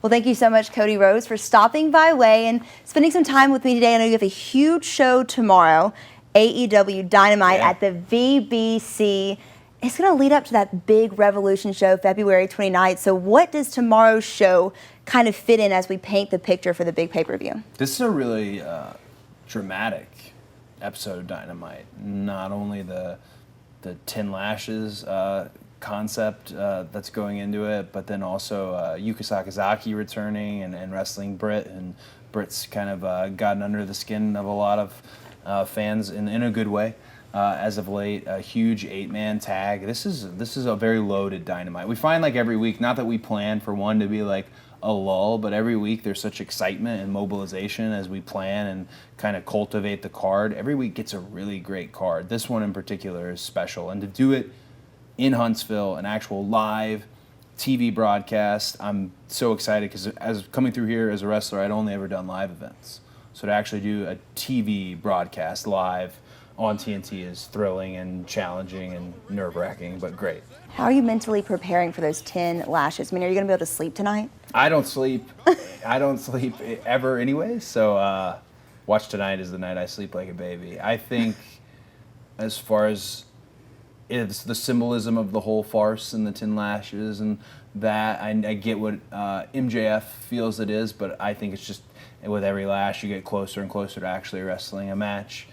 Well, thank you so much, Cody Rhodes, for stopping by WAAY and spending some time with me today. I know you have a huge show tomorrow, AEW Dynamite at the VBC. It's going to lead up to that big Revolution show, February 29th. So what does tomorrow's show kind of fit in as we paint the picture for the big pay-per-view? This is a really dramatic episode of Dynamite. Not only the 10 lashes concept that's going into it, but then also Yuka Sakazaki returning and wrestling Britt, and Britt's kind of gotten under the skin of a lot of fans in a good way. As of late, a huge 8-man tag. This is a very loaded Dynamite. We find like every week, not that we plan for one to be like a lull, but every week there's such excitement and mobilization as we plan and kind of cultivate the card. Every week gets a really great card. This one in particular is special, and to do it in Huntsville, an actual live TV broadcast, I'm so excited because as coming through here as a wrestler, I'd only ever done live events. So to actually do a TV broadcast live on TNT is thrilling and challenging and nerve-wracking, but great. How are you mentally preparing for those 10 lashes? I mean, are you going to be able to sleep tonight? I don't sleep. I don't sleep ever anyway, so watch tonight is the night I sleep like a baby. I think as far as it's the symbolism of the whole farce and the 10 lashes and that, I get what MJF feels it is, but I think it's just with every lash you get closer and closer to actually wrestling a match.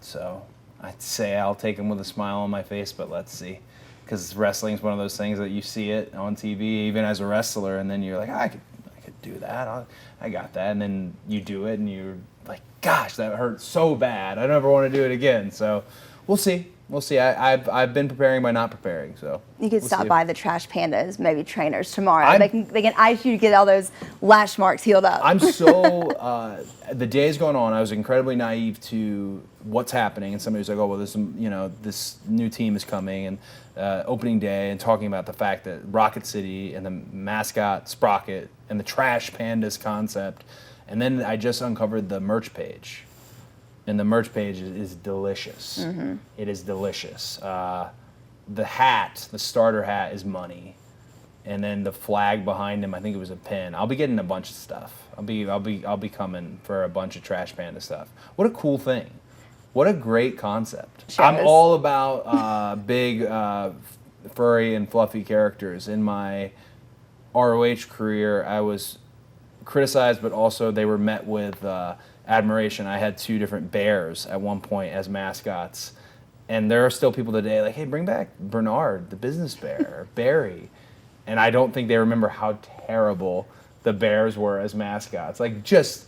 So I'd say I'll take them with a smile on my face, but let's see. Because wrestling is one of those things that you see it on TV, even as a wrestler, and then you're like, I could do that. I got that. And then you do it, and you're like, gosh, that hurt so bad. I never want to do it again. So we'll see. We'll see. I've been preparing by not preparing. So you could stop by the Trash Pandas, maybe trainers tomorrow. They can ice you to get all those lash marks healed up. I'm so the day's going on. I was incredibly naive to what's happening, and somebody was like, "Oh, well, this new team is coming," and opening day, and talking about the fact that Rocket City and the mascot Sprocket and the Trash Pandas concept, and then I just uncovered the merch page. And the merch page is delicious. Mm-hmm. It is delicious. The hat, the starter hat, is money, and then the flag behind him, I think it was a pin. I'll be getting a bunch of stuff. I'll be coming for a bunch of Trash Panda stuff. What a cool thing! What a great concept. Sure I'm is. all about big, furry and fluffy characters. In my ROH career, I was criticized, but also they were met with admiration. I had 2 different bears at one point as mascots, and there are still people today like, hey, bring back Bernard, the business bear, or Barry, and I don't think they remember how terrible the bears were as mascots. Like just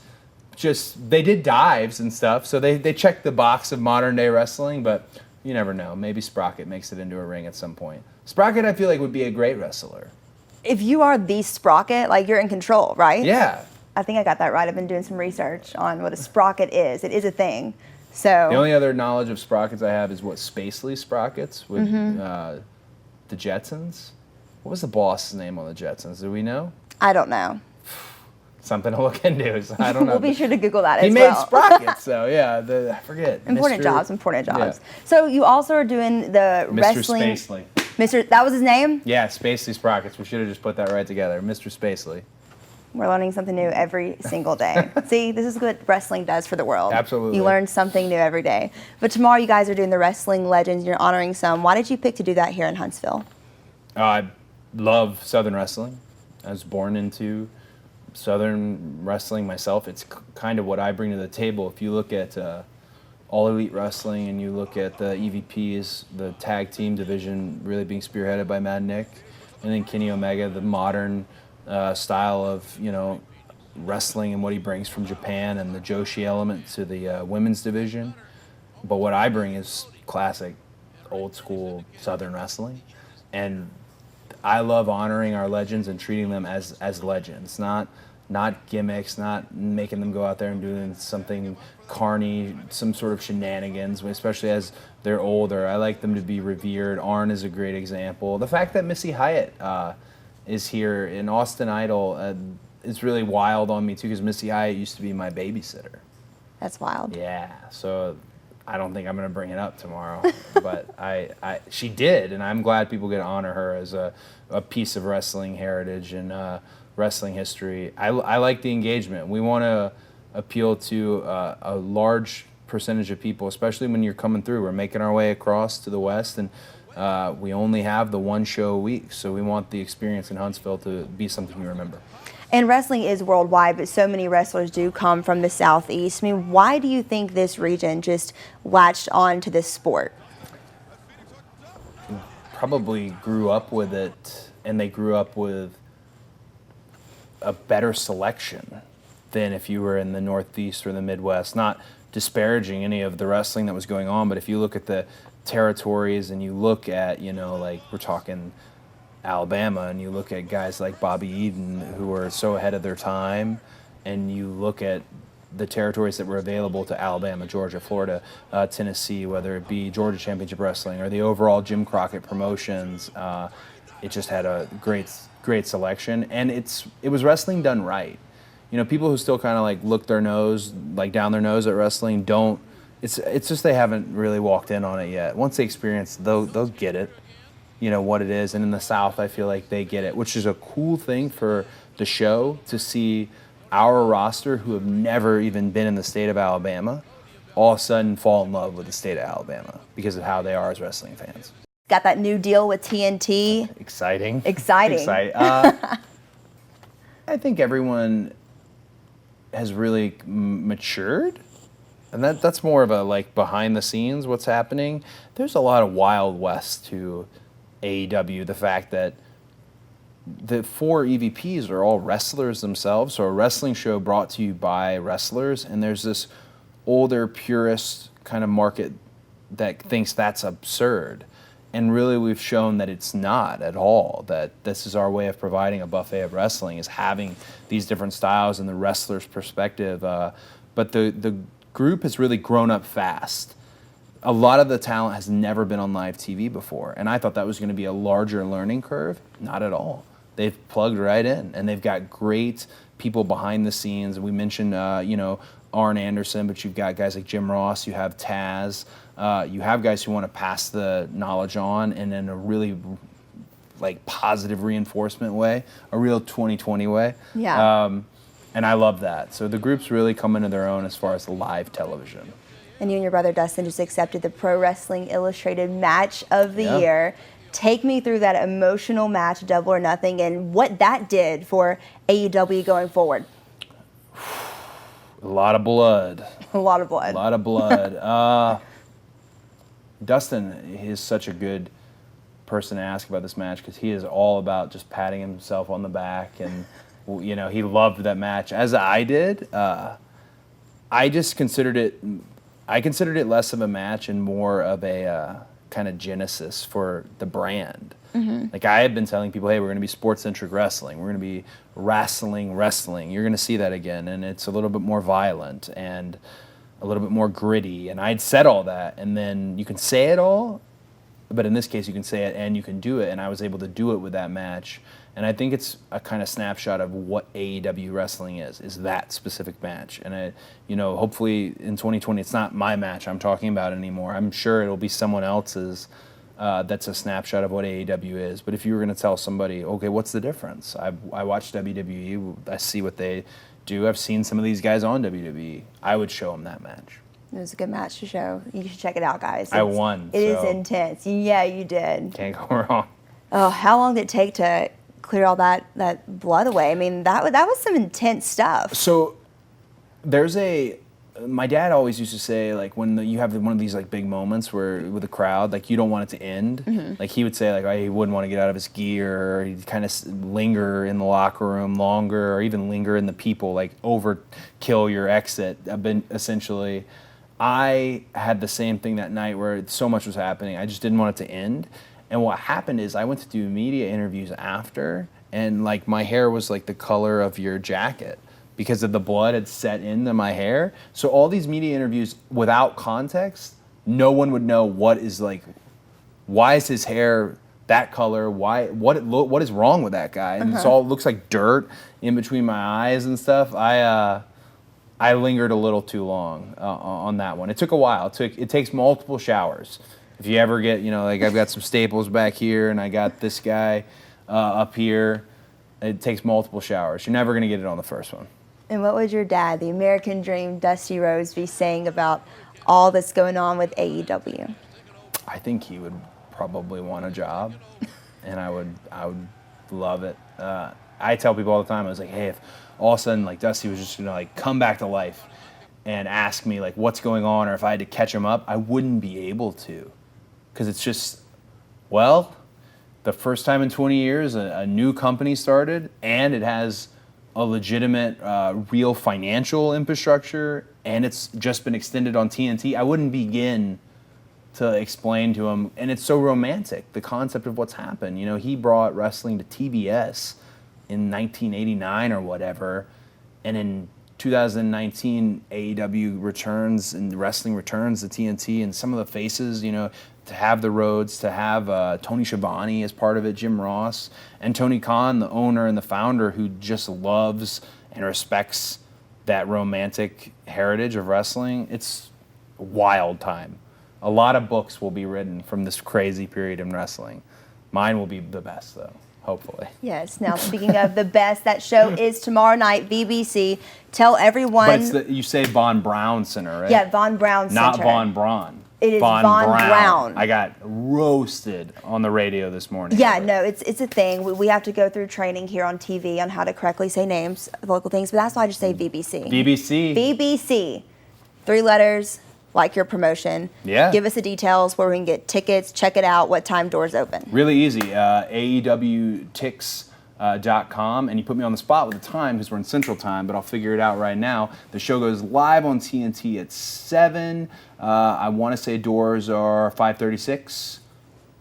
they did dives and stuff, so they checked the box of modern day wrestling, but you never know. Maybe Sprocket makes it into a ring at some point. Sprocket, I feel like, would be a great wrestler. If you are the Sprocket, like, you're in control, right? Yeah. I think I got that right. I've been doing some research on what a sprocket is. It is a thing. So the only other knowledge of sprockets I have is what Spacely sprockets with the Jetsons. What was the boss's name on the Jetsons? Do we know? I don't know. Something to look into. So I don't know. We'll be sure to Google that he as made well. sprockets, so yeah. I forget. Important jobs. Yeah. So you also are doing the Mr. wrestling. Spacely. That was his name? Yeah, Spacely Sprockets. We should have just put that right together. Mr. Spacely. We're learning something new every single day. See, this is what wrestling does for the world. Absolutely. You learn something new every day. But tomorrow you guys are doing the Wrestling Legends. You're honoring some. Why did you pick to do that here in Huntsville? I love Southern wrestling. I was born into Southern wrestling myself. It's kind of what I bring to the table. If you look at All Elite Wrestling and you look at the EVPs, the tag team division really being spearheaded by Mad Nick, and then Kenny Omega, the modern style of wrestling and what he brings from Japan, and the Joshi element to the women's division. But what I bring is classic, old school Southern wrestling, and I love honoring our legends and treating them as legends, not gimmicks, not making them go out there and doing something carny, some sort of shenanigans, especially as they're older. I like them to be revered. Arn is a great example. The fact that Missy Hyatt is here in Austin Idol is really wild on me too, because Missy Hyatt used to be my babysitter. That's wild. Yeah, so I don't think I'm going to bring it up tomorrow, but she did, and I'm glad people get to honor her as a piece of wrestling heritage and wrestling history. I like the engagement. We want to appeal to a large percentage of people, especially when you're coming through. We're making our way across to the West, and we only have the one show a week, so we want the experience in Huntsville to be something you remember. And wrestling is worldwide, but so many wrestlers do come from the Southeast. I mean, why do you think this region just latched on to this sport? Probably grew up with it, and they grew up with a better selection than if you were in the Northeast or the Midwest. Not disparaging any of the wrestling that was going on, but if you look at the territories and you look at, like we're talking Alabama, and you look at guys like Bobby Eaton who are so ahead of their time, and you look at the territories that were available to Alabama, Georgia, Florida, Tennessee, whether it be Georgia Championship Wrestling or the overall Jim Crockett Promotions, it just had a great selection, and it was wrestling done right. People who still kind of like look their nose, like down their nose at wrestling, don't. It's just they haven't really walked in on it yet. Once they experience, they'll get it. What it is, and in the South I feel like they get it, which is a cool thing for the show to see our roster who have never even been in the state of Alabama all of a sudden fall in love with the state of Alabama because of how they are as wrestling fans. Got that new deal with TNT. Exciting. I think everyone has really matured, and that's more of a like behind the scenes what's happening. There's a lot of Wild West to AEW, the fact that the 4 EVPs are all wrestlers themselves, so a wrestling show brought to you by wrestlers, and there's this older purist kind of market that thinks that's absurd, and really we've shown that it's not at all, that this is our way of providing a buffet of wrestling, is having these different styles and the wrestler's perspective, but the group has really grown up fast. A lot of the talent has never been on live TV before, and I thought that was going to be a larger learning curve. Not at all. They've plugged right in, and they've got great people behind the scenes. We mentioned, Arn Anderson, but you've got guys like Jim Ross. You have Taz. You have guys who want to pass the knowledge on, and in a really like positive reinforcement way, a real 2020 way. Yeah. And I love that. So the group's really come into their own as far as live television. And you and your brother Dustin just accepted the Pro Wrestling Illustrated Match of the Year. Take me through that emotional match, Double or Nothing, and what that did for AEW going forward. A lot of blood. A lot of blood. A lot of blood. Dustin is such a good person to ask about this match because he is all about just patting himself on the back, and he loved that match, as I did. I just considered it. I considered it less of a match and more of a kind of genesis for the brand. Mm-hmm. Like I had been telling people, hey, we're going to be sports-centric wrestling. We're going to be wrestling. You're going to see that again, and it's a little bit more violent and a little bit more gritty. And I'd said all that, and then you can say it all, but in this case, you can say it and you can do it, and I was able to do it with that match. And I think it's a kind of snapshot of what AEW wrestling is that specific match. And hopefully in 2020, it's not my match I'm talking about anymore. I'm sure it'll be someone else's that's a snapshot of what AEW is. But if you were going to tell somebody, okay, what's the difference? I watch WWE, I see what they do. I've seen some of these guys on WWE. I would show them that match. It was a good match to show. You should check it out, guys. I won. It is intense. Yeah, you did. Can't go wrong. Oh, how long did it take to clear all that blood away? I mean, that was some intense stuff. So my dad always used to say, like, when you have one of these like big moments where with a crowd, like you don't want it to end. Mm-hmm. Like he would say, like, he wouldn't want to get out of his gear, or he'd kind of linger in the locker room longer, or even linger in the people, like overkill your exit. Essentially, I had the same thing that night where so much was happening. I just didn't want it to end. And what happened is I went to do media interviews after, and like my hair was like the color of your jacket because of the blood had set into my hair. So all these media interviews without context, no one would know what is like, why is his hair that color? What is wrong with that guy? And It looks like dirt in between my eyes and stuff. I I lingered a little too long on that one. It took a while. It takes multiple showers. If you ever get, like I've got some staples back here and I got this guy up here, it takes multiple showers. You're never going to get it on the first one. And what would your dad, the American Dream, Dusty Rhodes, be saying about all that's going on with AEW? I think he would probably want a job, and I would love it. I tell people all the time, I was like, hey, if all of a sudden like Dusty was just gonna like come back to life and ask me like what's going on, or if I had to catch him up, I wouldn't be able to, because it's just, well, the first time in 20 years a new company started, and it has a legitimate, real financial infrastructure, and it's just been extended on TNT. I wouldn't begin to explain to him, and it's so romantic, the concept of what's happened. He brought wrestling to TBS in 1989 or whatever, and in 2019, AEW returns and wrestling returns to TNT, and some of the faces, to have the Rhodes, to have Tony Schiavone as part of it, Jim Ross, and Tony Khan, the owner and the founder, who just loves and respects that romantic heritage of wrestling. It's a wild time. A lot of books will be written from this crazy period in wrestling. Mine will be the best, though, hopefully. Yes. Now, speaking of the best, that show is tomorrow night, BBC. Tell everyone. But you say Von Braun Center, right? Yeah, Von Braun Center. Not Von Braun. It is Von Braun. I got roasted on the radio this morning. Yeah, no, it's a thing. We have to go through training here on TV on how to correctly say names, local things, but that's why I just say BBC. BBC. BBC. 3 letters, like your promotion. Yeah. Give us the details where we can get tickets, check it out, what time doors open. Really easy. AEWTix.com, and you put me on the spot with the time because we're in Central Time, but I'll figure it out right now. The show goes live on TNT at 7. I want to say doors are 5:36.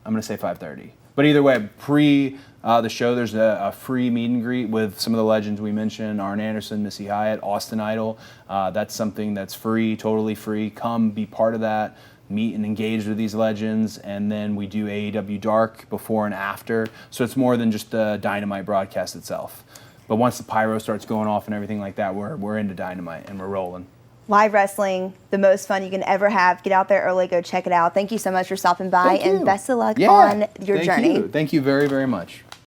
I'm going to say 5:30. But either way, pre the show, there's a free meet and greet with some of the legends we mentioned: Arn Anderson, Missy Hyatt, Austin Idol. That's something that's free, totally free. Come be part of that. Meet and engage with these legends, and then we do AEW Dark before and after. So it's more than just the Dynamite broadcast itself. But once the pyro starts going off and everything like that, we're into Dynamite and we're rolling. Live wrestling, the most fun you can ever have. Get out there early, go check it out. Thank you so much for stopping by, and best of luck on your journey. Thank you very, very much.